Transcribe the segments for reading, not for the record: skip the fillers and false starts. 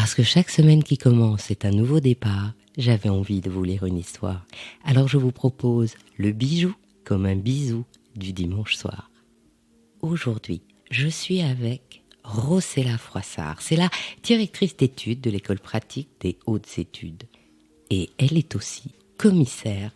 Parce que chaque semaine qui commence est un nouveau départ, j'avais envie de vous lire une histoire. Alors je vous propose le bijou comme un bisou du dimanche soir. Aujourd'hui, je suis avec Rossella Froissart. C'est la directrice d'études de l'école pratique des hautes études. Et elle est aussi commissaire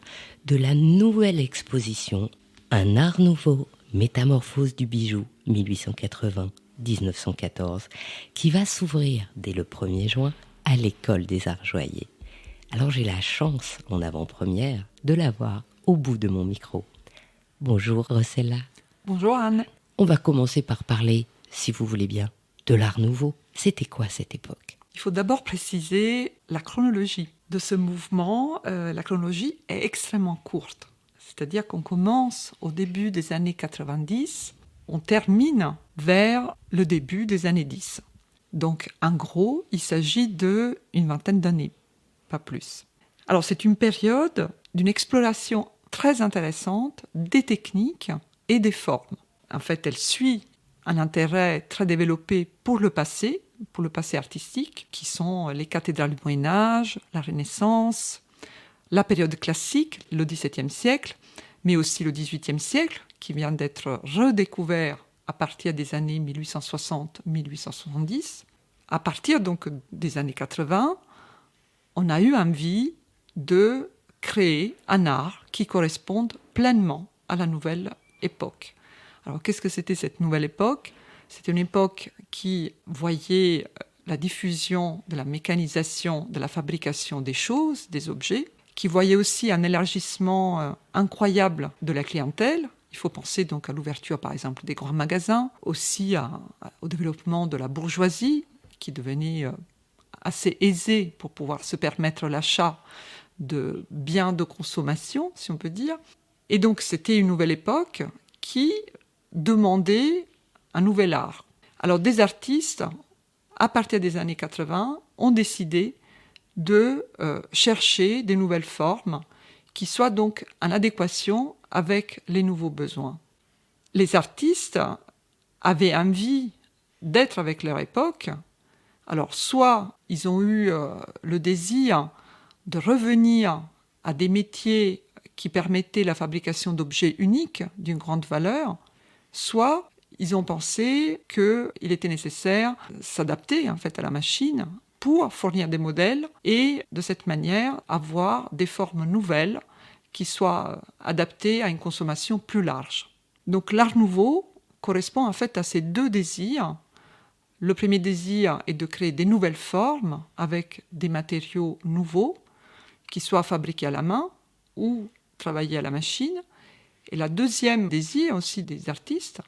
de la nouvelle exposition Un art nouveau, métamorphose du bijou 1880-1914, qui va s'ouvrir dès le 1er juin à l'école des arts joailliers. Alors j'ai la chance, en avant-première, de la voir au bout de mon micro. Bonjour Rossella. Bonjour Anne. On va commencer par parler, si vous voulez bien, de l'art nouveau. C'était quoi cette époque ? Il faut d'abord préciser la chronologie de ce mouvement. La chronologie est extrêmement courte. C'est-à-dire qu'on commence au début des années 90, on termine vers le début des années 10. Donc en gros, il s'agit d'une vingtaine d'années, pas plus. Alors c'est une période d'une exploration très intéressante des techniques et des formes. En fait, elle suit un intérêt très développé pour le passé artistique, qui sont les cathédrales du Moyen-Âge, la Renaissance, la période classique, le XVIIe siècle, mais aussi le XVIIIe siècle, qui vient d'être redécouvert à partir des années 1860-1870. À partir donc des années 80, on a eu envie de créer un art qui corresponde pleinement à la nouvelle époque. Alors, qu'est-ce que c'était cette nouvelle époque ? C'était une époque qui voyait la diffusion de la mécanisation de la fabrication des choses, des objets, qui voyait aussi un élargissement incroyable de la clientèle. Il faut penser donc à l'ouverture, par exemple, des grands magasins, aussi au développement de la bourgeoisie, qui devenait assez aisée pour pouvoir se permettre l'achat de biens de consommation, si on peut dire. Et donc, c'était une nouvelle époque qui demandait un nouvel art. Alors des artistes, à partir des années 80, ont décidé de chercher des nouvelles formes qui soient donc en adéquation avec les nouveaux besoins. Les artistes avaient envie d'être avec leur époque. Alors soit ils ont eu le désir de revenir à des métiers qui permettaient la fabrication d'objets uniques d'une grande valeur, soit ils ont pensé qu'il était nécessaire de s'adapter en fait à la machine pour fournir des modèles et de cette manière avoir des formes nouvelles qui soient adaptées à une consommation plus large. Donc l'art nouveau correspond en fait à ces deux désirs. Le premier désir est de créer des nouvelles formes avec des matériaux nouveaux qui soient fabriqués à la main ou travaillés à la machine. Et la deuxième désir aussi des artistes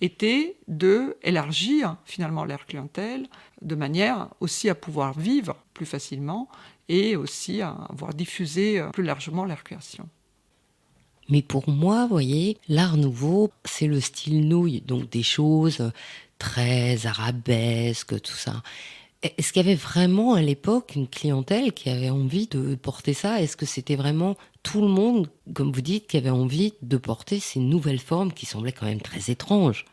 était d'élargir finalement leur clientèle de manière aussi à pouvoir vivre plus facilement et aussi à avoir diffusé plus largement leur création. Mais pour moi, vous voyez, l'art nouveau, c'est le style nouille, donc des choses très arabesques, tout ça. Est-ce qu'il y avait vraiment à l'époque une clientèle qui avait envie de porter ça ? Est-ce que c'était vraiment tout le monde, comme vous dites, qui avait envie de porter ces nouvelles formes qui semblaient quand même très étranges ?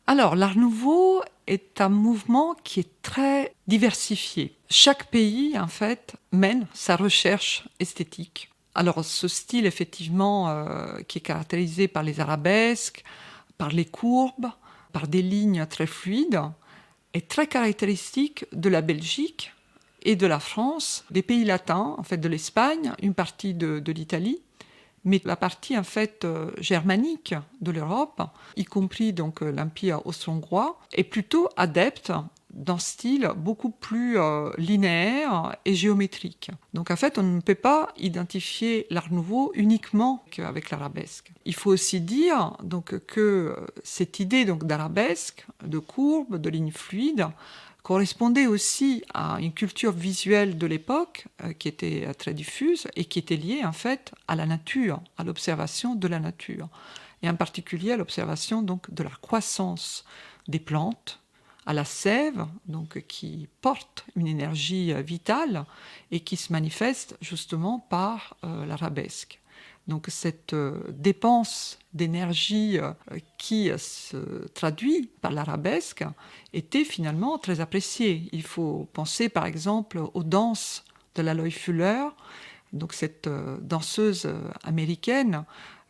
Alors, l'art nouveau est un mouvement qui est très diversifié. Chaque pays, en fait, mène sa recherche esthétique. Alors, ce style, effectivement, qui est caractérisé par les arabesques, par les courbes, par des lignes très fluides, est très caractéristique de la Belgique et de la France, des pays latins, en fait de l'Espagne, une partie de l'Italie, mais la partie en fait germanique de l'Europe, y compris donc l'Empire austro-hongrois, est plutôt adepte d'un style beaucoup plus linéaire et géométrique. Donc en fait, on ne peut pas identifier l'art nouveau uniquement avec l'arabesque. Il faut aussi dire donc que cette idée donc d'arabesque, de courbe, de lignes fluides, correspondait aussi à une culture visuelle de l'époque qui était très diffuse et qui était liée en fait à la nature, à l'observation de la nature, et en particulier à l'observation donc de la croissance des plantes, à la sève, donc qui porte une énergie vitale et qui se manifeste justement par l'arabesque. Donc cette dépense d'énergie qui se traduit par l'arabesque était finalement très appréciée. Il faut penser par exemple aux danses de l'Aloy Fuller, donc cette danseuse américaine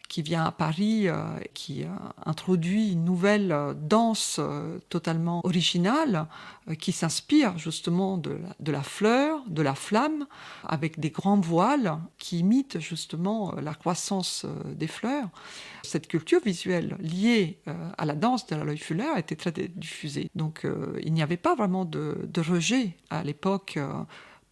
qui vient à Paris, qui introduit une nouvelle danse totalement originale, qui s'inspire justement de la fleur, de la flamme, avec des grands voiles qui imitent justement la croissance des fleurs. Cette culture visuelle liée à la danse de l'Aloy Fuller était très diffusée. Donc il n'y avait pas vraiment de rejet à l'époque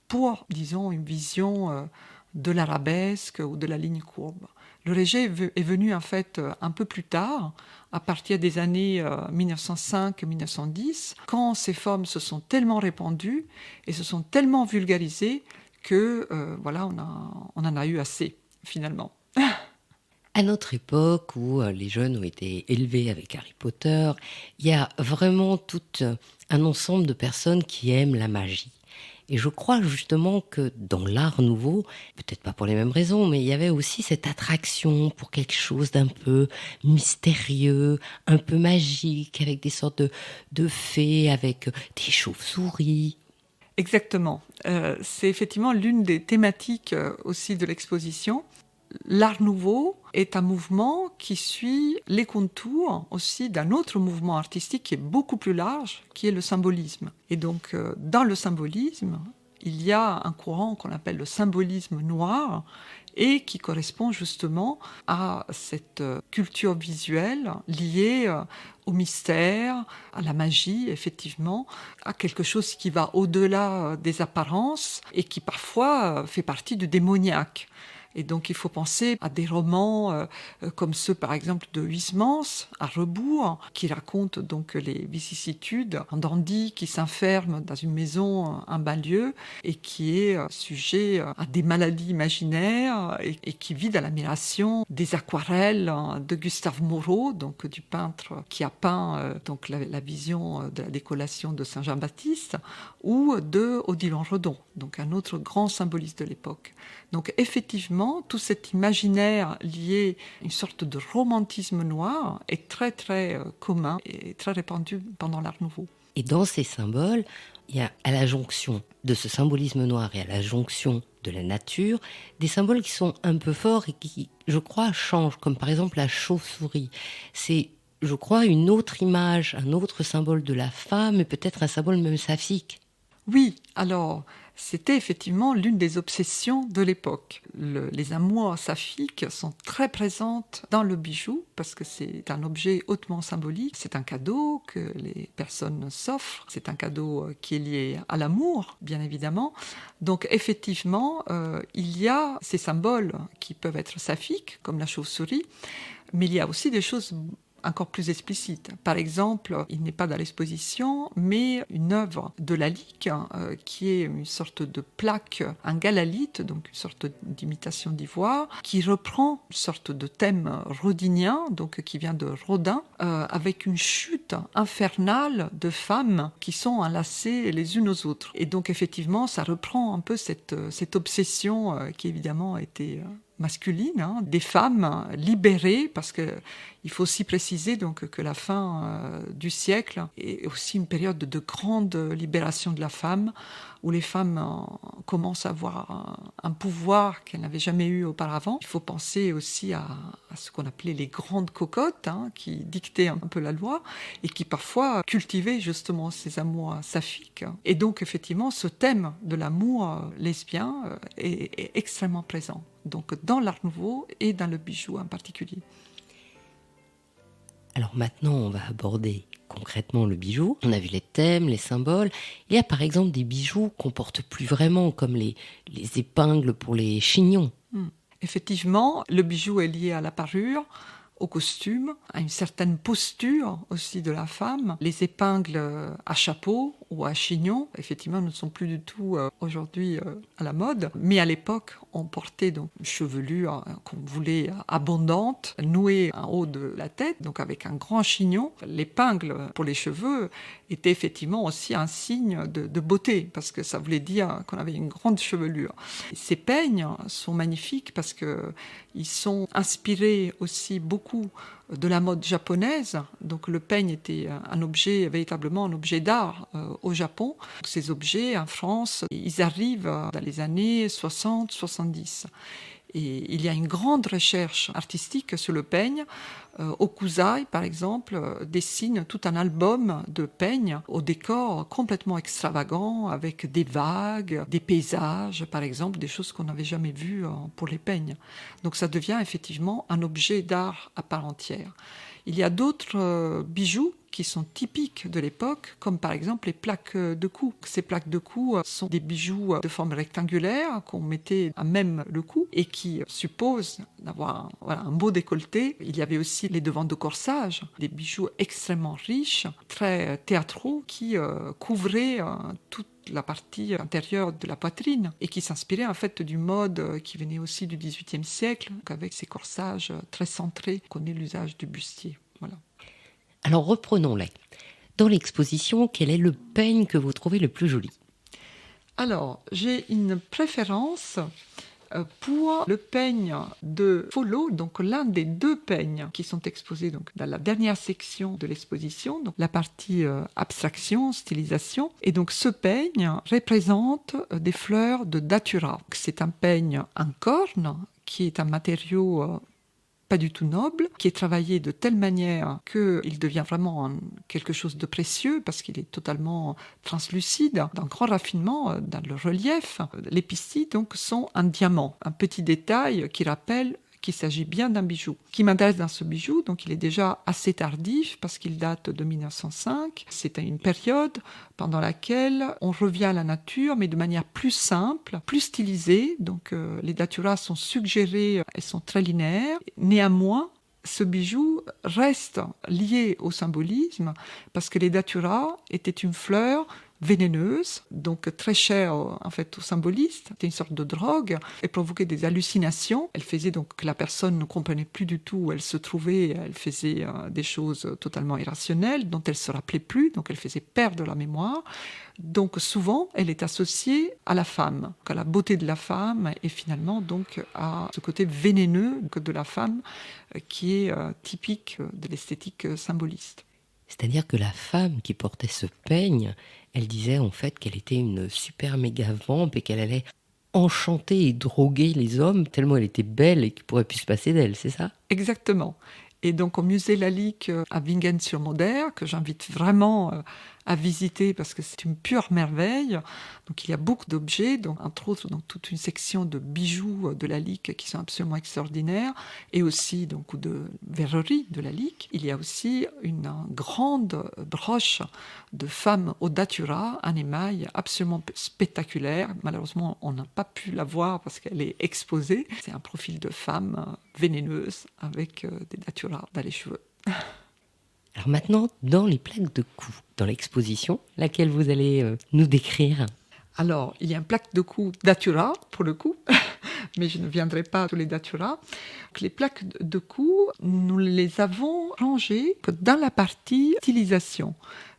pour, disons, une vision de l'arabesque ou de la ligne courbe. Le rejet est venu en fait un peu plus tard, à partir des années 1905-1910, quand ces formes se sont tellement répandues et se sont tellement vulgarisées que voilà, on en a eu assez finalement. À notre époque, où les jeunes ont été élevés avec Harry Potter, il y a vraiment tout un ensemble de personnes qui aiment la magie. Et je crois justement que dans l'art nouveau, peut-être pas pour les mêmes raisons, mais il y avait aussi cette attraction pour quelque chose d'un peu mystérieux, un peu magique, avec des sortes de fées, avec des chauves-souris. Exactement. C'est effectivement l'une des thématiques aussi de l'exposition. L'art nouveau est un mouvement qui suit les contours aussi d'un autre mouvement artistique qui est beaucoup plus large, qui est le symbolisme. Et donc, dans le symbolisme, il y a un courant qu'on appelle le symbolisme noir et qui correspond justement à cette culture visuelle liée au mystère, à la magie, effectivement, à quelque chose qui va au-delà des apparences et qui parfois fait partie du démoniaque. Et donc il faut penser à des romans comme ceux par exemple de Huysmans, à rebours, qui racontent donc les vicissitudes d'un dandy qui s'enferme dans une maison, un banlieue, et qui est sujet à des maladies imaginaires et qui vit dans l'admiration des aquarelles de Gustave Moreau, donc du peintre qui a peint donc la vision de la décollation de Saint-Jean-Baptiste, ou de Odilon Redon, donc un autre grand symboliste de l'époque. Donc effectivement, tout cet imaginaire lié à une sorte de romantisme noir est très très commun et très répandu pendant l'Art Nouveau. Et dans ces symboles, il y a à la jonction de ce symbolisme noir et à la jonction de la nature, des symboles qui sont un peu forts et qui, je crois, changent, comme par exemple la chauve-souris. C'est, je crois, une autre image, un autre symbole de la femme et peut-être un symbole même saphique. Oui, alors c'était effectivement l'une des obsessions de l'époque. Les amours saphiques sont très présentes dans le bijou parce que c'est un objet hautement symbolique. C'est un cadeau que les personnes s'offrent. C'est un cadeau qui est lié à l'amour, bien évidemment. Donc effectivement, il y a ces symboles qui peuvent être saphiques, comme la chauve-souris, mais il y a aussi des choses encore plus explicite. Par exemple, il n'est pas dans l'exposition, mais une œuvre de Lalique, qui est une sorte de plaque, un galalite, donc une sorte d'imitation d'ivoire, qui reprend une sorte de thème rodinien, donc qui vient de Rodin, avec une chute infernale de femmes qui sont enlacées les unes aux autres. Et donc effectivement, ça reprend un peu cette obsession qui évidemment était masculine, des femmes libérées, parce que il faut aussi préciser donc que la fin du siècle est aussi une période de grande libération de la femme, où les femmes commencent à avoir un pouvoir qu'elles n'avaient jamais eu auparavant. Il faut penser aussi à ce qu'on appelait les grandes cocottes, qui dictaient un peu la loi et qui parfois cultivaient justement ces amours saphiques. Et donc effectivement, ce thème de l'amour lesbien est extrêmement présent, donc dans l'Art Nouveau et dans le bijou en particulier. Alors maintenant, on va aborder concrètement le bijou. On a vu les thèmes, les symboles. Il y a par exemple des bijoux qu'on porte plus vraiment, comme les épingles pour les chignons. Effectivement, le bijou est lié à la parure, au costume, à une certaine posture aussi de la femme. Les épingles à chapeau ou à chignon, effectivement, ne sont plus du tout aujourd'hui à la mode. Mais à l'époque, on portait donc une chevelure qu'on voulait abondante, nouée en haut de la tête, donc avec un grand chignon. L'épingle pour les cheveux était effectivement aussi un signe de beauté, parce que ça voulait dire qu'on avait une grande chevelure. Ces peignes sont magnifiques parce qu'ils sont inspirés aussi beaucoup de la mode japonaise. Donc le peigne était véritablement un objet d'art au Japon. Ces objets, en France, ils arrivent dans les années 60-70. Et il y a une grande recherche artistique sur le peigne. Hokusai, par exemple, dessine tout un album de peignes au décor complètement extravagant, avec des vagues, des paysages, par exemple, des choses qu'on n'avait jamais vues pour les peignes. Donc ça devient effectivement un objet d'art à part entière. Il y a d'autres bijoux qui sont typiques de l'époque, comme par exemple les plaques de cou. Ces plaques de cou sont des bijoux de forme rectangulaire qu'on mettait à même le cou et qui supposent d'avoir un beau décolleté. Il y avait aussi les devants de corsage, des bijoux extrêmement riches, très théâtraux, qui couvraient toute la partie intérieure de la poitrine et qui s'inspirait en fait du mode qui venait aussi du XVIIIe siècle, avec ces corsages très centrés, qu'on ait l'usage du bustier. Voilà. Alors reprenons-les. Dans l'exposition, quel est le peigne que vous trouvez le plus joli ? Alors, j'ai une préférence pour le peigne de Folot, donc l'un des deux peignes qui sont exposés donc, dans la dernière section de l'exposition, donc la partie abstraction, stylisation. Et donc ce peigne représente des fleurs de datura. C'est un peigne en corne qui est un matériau pas du tout noble, qui est travaillé de telle manière qu'il devient vraiment quelque chose de précieux parce qu'il est totalement translucide, d'un grand raffinement dans le relief. Les pistilles donc sont en diamant, un petit détail qui rappelle qu'il s'agit bien d'un bijou. Ce qui m'intéresse dans ce bijou, donc il est déjà assez tardif parce qu'il date de 1905. C'est une période pendant laquelle on revient à la nature, mais de manière plus simple, plus stylisée. Donc les daturas sont suggérées, elles sont très linéaires. Néanmoins, ce bijou reste lié au symbolisme parce que les daturas étaient une fleur vénéneuse, donc très chère en fait aux symbolistes. C'était une sorte de drogue. Elle provoquait des hallucinations. Elle faisait donc que la personne ne comprenait plus du tout où elle se trouvait. Elle faisait des choses totalement irrationnelles dont elle ne se rappelait plus, donc elle faisait perdre la mémoire. Donc souvent, elle est associée à la femme, à la beauté de la femme et finalement donc à ce côté vénéneux de la femme qui est typique de l'esthétique symboliste. C'est-à-dire que la femme qui portait ce peigne, elle disait en fait qu'elle était une super méga vampe et qu'elle allait enchanter et droguer les hommes tellement elle était belle et qu'il ne pourrait plus se passer d'elle, c'est ça ? Exactement. Et donc au musée Lalique à Bingen-sur-Moder, que j'invite vraiment à visiter parce que c'est une pure merveille. Donc il y a beaucoup d'objets, donc, entre autres donc, toute une section de bijoux de Lalique qui sont absolument extraordinaires, et aussi donc, de verreries de Lalique. Il y a aussi une grande broche de femme au datura, en émail absolument spectaculaire. Malheureusement, on n'a pas pu la voir parce qu'elle est exposée. C'est un profil de femme vénéneuse avec des daturas dans les cheveux. Alors maintenant, dans les plaques de cou, dans l'exposition, laquelle vous allez nous décrire ? Alors, il y a une plaque de cou datura, pour le coup, mais je ne viendrai pas à tous les daturas. Les plaques de cou, nous les avons rangées dans la partie stylisation.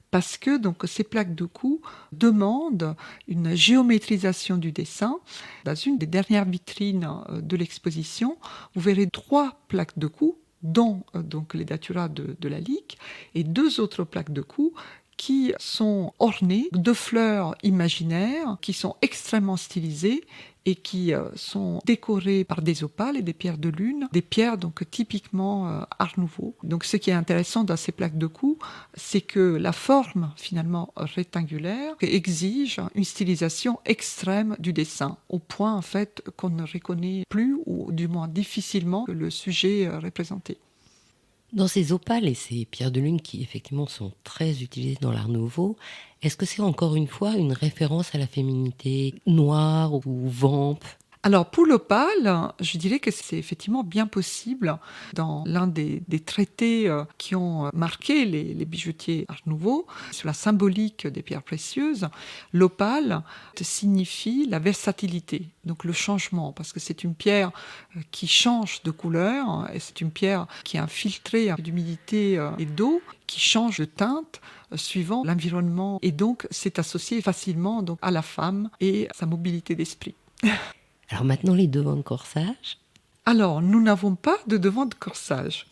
Parce que donc, ces plaques de cou demandent une géométrisation du dessin. Dans une des dernières vitrines de l'exposition, vous verrez 3 plaques de cou, dont donc les daturas de Lalique, et 2 autres plaques de cou qui sont ornées de fleurs imaginaires, qui sont extrêmement stylisées et qui sont décorées par des opales et des pierres de lune, des pierres donc typiquement Art Nouveau. Donc ce qui est intéressant dans ces plaques de cou, c'est que la forme finalement rectangulaire exige une stylisation extrême du dessin, au point en fait qu'on ne reconnaît plus ou du moins difficilement le sujet représenté. Dans ces opales et ces pierres de lune qui effectivement sont très utilisées dans l'Art Nouveau, est-ce que c'est encore une fois une référence à la féminité noire ou vampe ? Alors pour l'opale, je dirais que c'est effectivement bien possible. Dans l'un des traités qui ont marqué les bijoutiers Art Nouveau, sur la symbolique des pierres précieuses, l'opale signifie la versatilité, donc le changement, parce que c'est une pierre qui change de couleur, et c'est une pierre qui est infiltrée d'humidité et d'eau, qui change de teinte suivant l'environnement, et donc c'est associé facilement donc, à la femme et à sa mobilité d'esprit. Alors maintenant, les devants de corsage. Alors, nous n'avons pas de devant de corsage.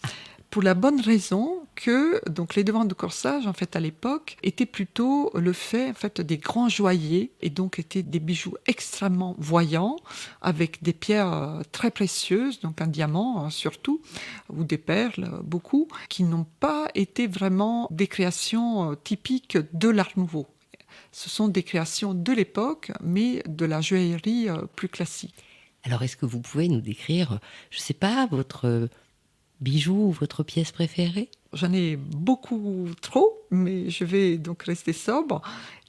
Pour la bonne raison que donc, les devants de corsage, en fait, à l'époque, étaient plutôt le fait, en fait, des grands joailliers, et donc étaient des bijoux extrêmement voyants, avec des pierres très précieuses, donc un diamant surtout, ou des perles, beaucoup, qui n'ont pas été vraiment des créations typiques de l'Art Nouveau. Ce sont des créations de l'époque, mais de la joaillerie plus classique. Alors, est-ce que vous pouvez nous décrire, je ne sais pas, votre bijou ou votre pièce préférée? J'en ai beaucoup trop, mais je vais donc rester sobre.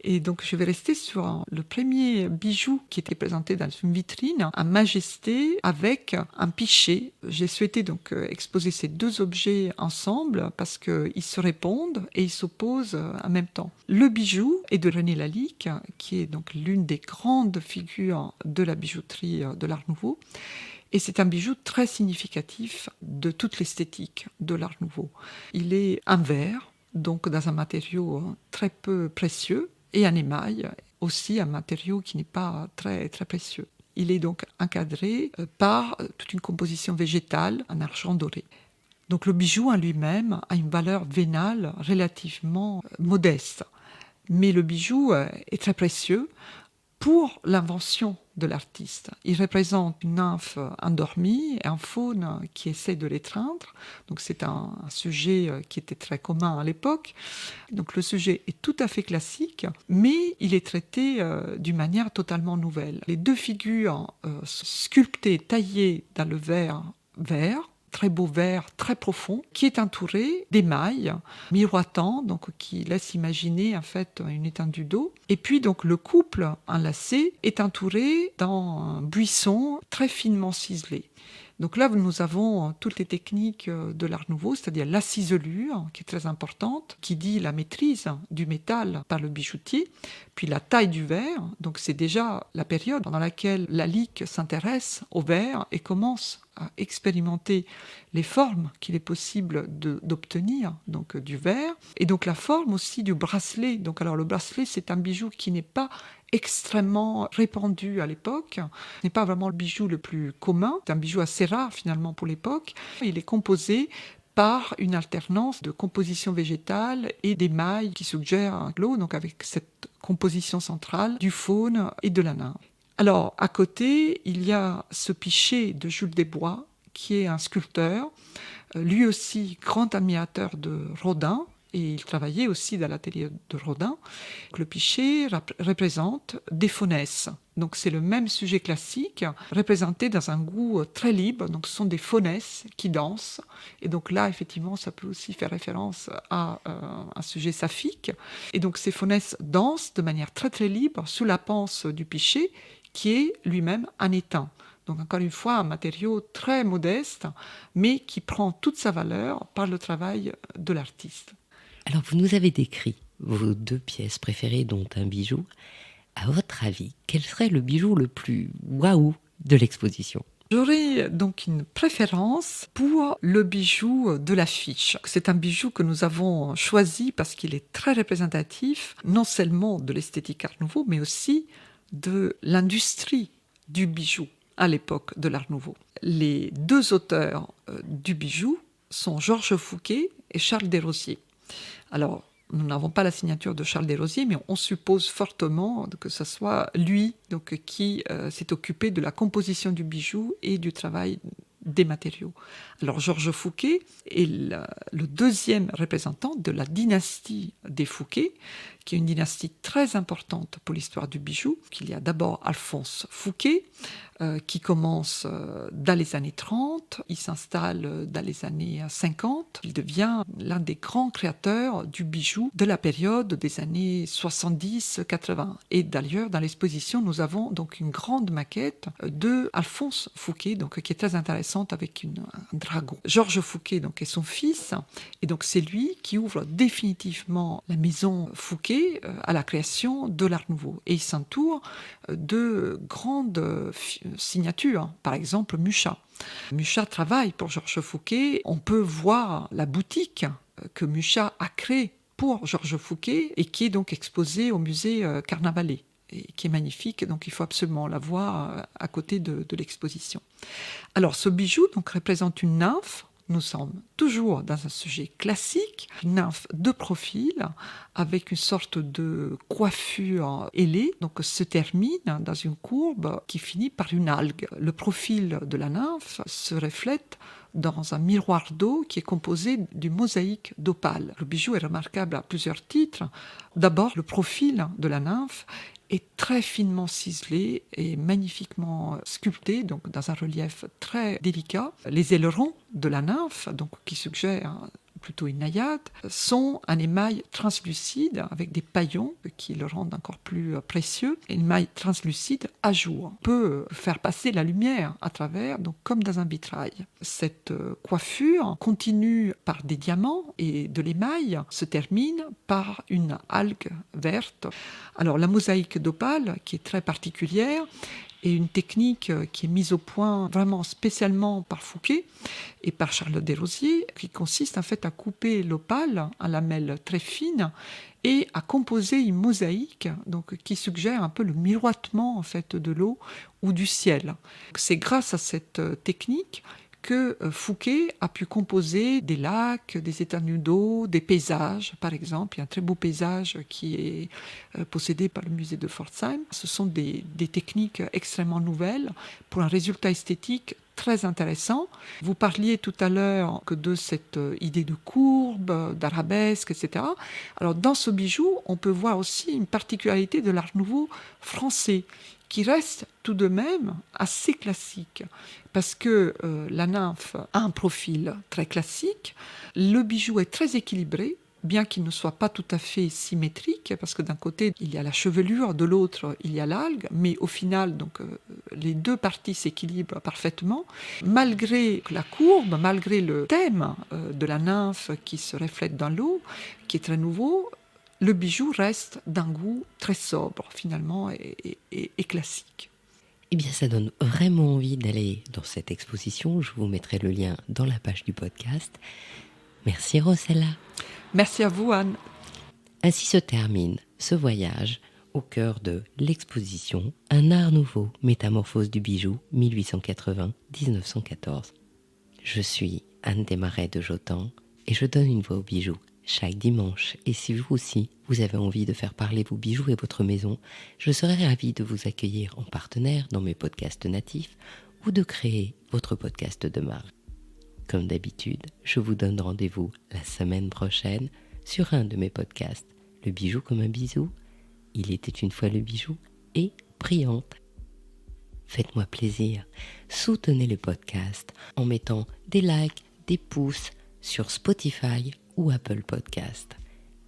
Et donc je vais rester sur le premier bijou qui était présenté dans une vitrine, un majesté avec un pichet. J'ai souhaité donc exposer ces deux objets ensemble parce qu'ils se répondent et ils s'opposent en même temps. Le bijou est de René Lalique, qui est donc l'une des grandes figures de la bijouterie de l'Art Nouveau. Et c'est un bijou très significatif de toute l'esthétique de l'Art Nouveau. Il est en verre, donc dans un matériau très peu précieux, et en émail, aussi un matériau qui n'est pas très, très précieux. Il est donc encadré par toute une composition végétale en argent doré. Donc le bijou en lui-même a une valeur vénale relativement modeste. Mais le bijou est très précieux pour l'invention de l'artiste. Il représente une nymphe endormie et un faune qui essaie de l'étreindre. Donc c'est un sujet qui était très commun à l'époque. Donc le sujet est tout à fait classique, mais il est traité d'une manière totalement nouvelle. Les deux figures sculptées, taillées dans le verre vert, très beau verre, très profond, qui est entouré d'émail miroitant, donc qui laisse imaginer en fait une étendue d'eau. Et puis donc le couple enlacé est entouré dans un buisson très finement ciselé. Donc là, nous avons toutes les techniques de l'Art Nouveau, c'est-à-dire la ciselure, qui est très importante, qui dit la maîtrise du métal par le bijoutier, puis la taille du verre. Donc c'est déjà la période dans laquelle Lalique s'intéresse au verre et commence à expérimenter les formes qu'il est possible d'obtenir donc du verre, et donc la forme aussi du bracelet. Donc alors le bracelet, c'est un bijou qui n'est pas extrêmement répandu à l'époque, ce n'est pas vraiment le bijou le plus commun, c'est un bijou assez rare finalement pour l'époque. Il est composé par une alternance de composition végétale et d'émail qui suggère un glow, donc avec cette composition centrale du faune et de la nymphe. Alors, à côté, il y a ce pichet de Jules Desbois, qui est un sculpteur, lui aussi grand admirateur de Rodin, et il travaillait aussi dans l'atelier de Rodin. Le pichet représente des faunesses. Donc c'est le même sujet classique, représenté dans un goût très libre. Donc ce sont des faunesses qui dansent. Et donc là, effectivement, ça peut aussi faire référence à un sujet saphique. Et donc ces faunesses dansent de manière très très libre sous la panse du pichet, qui est lui-même un étain. Donc encore une fois, un matériau très modeste, mais qui prend toute sa valeur par le travail de l'artiste. Alors, vous nous avez décrit vos deux pièces préférées, dont un bijou. À votre avis, quel serait le bijou le plus waouh de l'exposition? J'aurais donc une préférence pour le bijou de l'affiche. C'est un bijou que nous avons choisi parce qu'il est très représentatif, non seulement de l'esthétique Art Nouveau, mais aussi de l'industrie du bijou à l'époque de l'Art Nouveau. Les deux auteurs du bijou sont Georges Fouquet et Charles Desrosiers. Alors, nous n'avons pas la signature de Charles Desrosiers, mais on suppose fortement que ce soit lui donc, qui s'est occupé de la composition du bijou et du travail des matériaux. Alors Georges Fouquet est le deuxième représentant de la dynastie des Fouquet, qui est une dynastie très importante pour l'histoire du bijou. Il y a d'abord Alphonse Fouquet, qui commence dans les années 30, il s'installe dans les années 50. Il devient l'un des grands créateurs du bijou de la période des années 70-80. Et d'ailleurs, dans l'exposition, nous avons donc une grande maquette de Alphonse Fouquet, donc, qui est très intéressante avec un dragon. Georges Fouquet donc, est son fils, et donc c'est lui qui ouvre définitivement la maison Fouquet à la création de l'Art Nouveau. Et il s'entoure de grandes signatures, par exemple Mucha. Mucha travaille pour Georges Fouquet. On peut voir la boutique que Mucha a créée pour Georges Fouquet et qui est donc exposée au musée Carnavalet, et qui est magnifique, donc il faut absolument la voir à côté de l'exposition. Alors ce bijou donc, représente une nymphe. Nous sommes toujours dans un sujet classique, une nymphe de profil avec une sorte de coiffure ailée, donc se termine dans une courbe qui finit par une algue. Le profil de la nymphe se reflète dans un miroir d'eau qui est composé d'une mosaïque d'opale. Le bijou est remarquable à plusieurs titres. D'abord, le profil de la nymphe est très finement ciselé et magnifiquement sculpté, donc dans un relief très délicat. Les ailerons de la nymphe, donc, qui suggèrent plutôt une naïade, sont un émail translucide avec des paillons qui le rendent encore plus précieux. Un émail translucide à jour. On peut faire passer la lumière à travers, donc comme dans un vitrail. Cette coiffure continue par des diamants et de l'émail se termine par une algue verte. Alors la mosaïque d'opale, qui est très particulière, et une technique qui est mise au point vraiment spécialement par Fouquet et par Charles Desrosiers, qui consiste en fait à couper l'opale en lamelles très fines et à composer une mosaïque donc, qui suggère un peu le miroitement en fait, de l'eau ou du ciel. C'est grâce à cette technique que Fouquet a pu composer des lacs, des étendues d'eau, des paysages, par exemple. Il y a un très beau paysage qui est possédé par le musée de Pforzheim. Ce sont des techniques extrêmement nouvelles pour un résultat esthétique très intéressant. Vous parliez tout à l'heure que de cette idée de courbe, d'arabesque, etc. Alors dans ce bijou, on peut voir aussi une particularité de l'Art Nouveau français, qui reste tout de même assez classique, parce que la nymphe a un profil très classique, le bijou est très équilibré, bien qu'il ne soit pas tout à fait symétrique, parce que d'un côté il y a la chevelure, de l'autre il y a l'algue, mais au final donc, les deux parties s'équilibrent parfaitement, malgré la courbe, malgré le thème de la nymphe qui se reflète dans l'eau, qui est très nouveau. Le bijou reste d'un goût très sobre, finalement, et classique. Eh bien, ça donne vraiment envie d'aller dans cette exposition. Je vous mettrai le lien dans la page du podcast. Merci Rossella. Merci à vous, Anne. Ainsi se termine ce voyage au cœur de l'exposition Un art nouveau, métamorphose du bijou, 1880-1914. Je suis Anne Desmarais de Jotan et je donne une voix aux bijoux chaque dimanche. Et si vous aussi, vous avez envie de faire parler vos bijoux et votre maison, je serai ravie de vous accueillir en partenaire dans mes podcasts natifs ou de créer votre podcast de marque. Comme d'habitude, je vous donne rendez-vous la semaine prochaine sur un de mes podcasts, Le bijou comme un bisou, Il était une fois le bijou et Priante. Faites-moi plaisir, soutenez le podcast en mettant des likes, des pouces sur Spotify ou Apple Podcast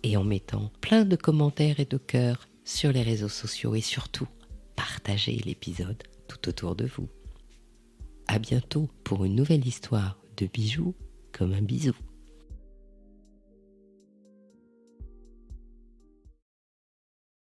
et en mettant plein de commentaires et de cœurs sur les réseaux sociaux et surtout, partagez l'épisode tout autour de vous. À bientôt pour une nouvelle histoire de bijoux comme un bisou.